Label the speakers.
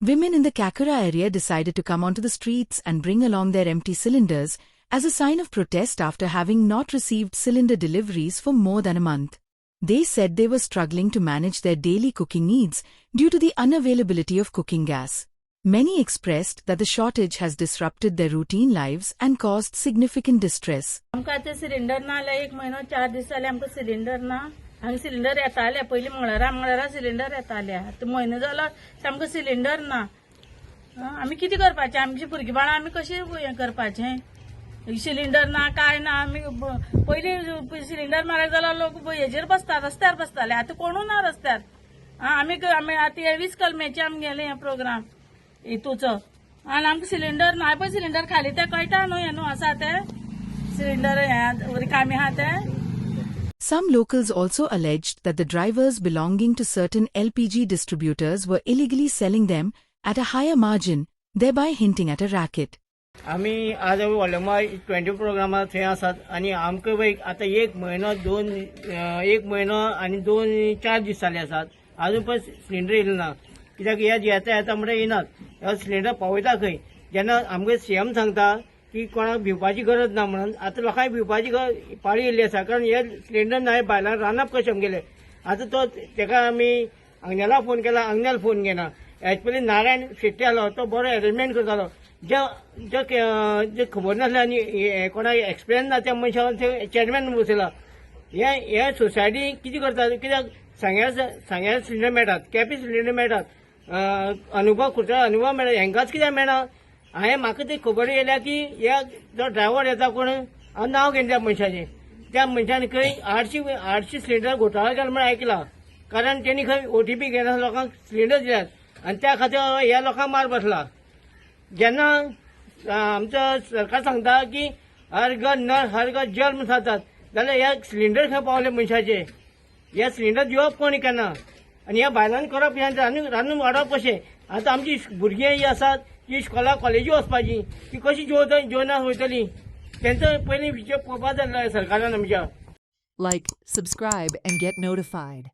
Speaker 1: Women in the Kakura area decided to come onto the streets and bring along their empty cylinders as a sign of protest after having not received cylinder deliveries for more than a month. They said they were struggling to manage their daily cooking needs due to the unavailability of cooking gas. Many expressed that the shortage has disrupted their routine lives and caused significant distress.
Speaker 2: आमकां आतां cylinder ना जाल्यार 1 म्हयनो 4 दीस जाले आमकां cylinder ना. हांगा cylinder येताले पयलीं मंगळारा सिलिंडर येताले. आतां म्हयनो जालो सामको सिलिंडर ना. आमी कितें करपाचें? आमची भुरगीं बाळां आमी कशें हें करपाचें? सिलिंडर ना काय ना. आमी पयलीं सिलिंडर म्हारग जालो लोक हेजेर बसता रस्त्यार बसताले. आतां कोणूय ना रस्त्यार. आमी आतां 20 कलमेचे आमगेलें हें प्रोग्राम हितूचो आनी आमकां सिलिंडर ना. पळय सिलिंडर खाली तें कळटा न्हू हें न्हू आसा तें सिलिंडर हें रिकामी आहा तें.
Speaker 1: Some locals also alleged that the drivers belonging to certain LPG distributors were illegally selling them at a higher margin, thereby hinting at a racket.
Speaker 3: आमी आज व्हॉल्युमा 20 प्रोग्रामार थंय आसात आनी आमकां पळय आतां 1 म्हयनो आनी 4 दीस जाले आसात. आजून पळय सिलिंडर येयलो ना. कित्याक येता म्हणटा येनात. हे सिलिंडर पावयता खंय? जेन्ना आमकां सीएम सांगता की कोणाक भिवपाची गरज ना म्हणून आतां लोकांक भिवपाची पाळी येयल्ली आसा. कारण हे सिलिंडर ना भायल्यान रांदप कशें आमगेलें. आतां तेका आमी अंगनेला फोन केला, अंगनेल फोन घेना. एक्चुअली नारायण शेट्टी आलो तो बरो अरेंजमेंट करतालो. जे खबर नासलें आनी कोणाक एक्सपिरियन्स ना त्या मनशाक चेअरमॅन बसयला. हे सोसायटी कितें करता? कित्याक सांग्यार सिलिंडर मेळटात, केपें सिलिंडर मेळटात, अनुभव खुर्च्या अनुभव मेळटा. हेंकाच कित्याक मेळना? म्हाका ती खबर येयल्या की हे जो ड्रायव्हर येता कोण हांव नांव घेवन त्या मनशाचें. त्या मनशान खंय 800 सिलिंडर घोटाळो केला म्हण आयकलां. कारण तेणी खंय OTP घेना लोकांक सिलिंडर दिल्यात आनी त्या खातीर ह्या लोकांक मार बसला. जेन्ना आमचो सरकार सांगता की हर घर नळ हर घर जल म्हूण सांगतात जाल्यार हे सिलिंडर खंय पावले मनशाचे? हे सिलिंडर दिवप कोणी केन्ना? आनी ह्या बायलांनी करप हें रांदून वाडप कशें? आतां आमची भुरगीं ही आसात जी इस्कॉला कॉलेजी वचपाची ती कशी जेवणाक वयतली? तेंचो पयलीं विचार पळोवपाक जाय सरकारान आमच्या.
Speaker 4: Like, subscribe, and get notified.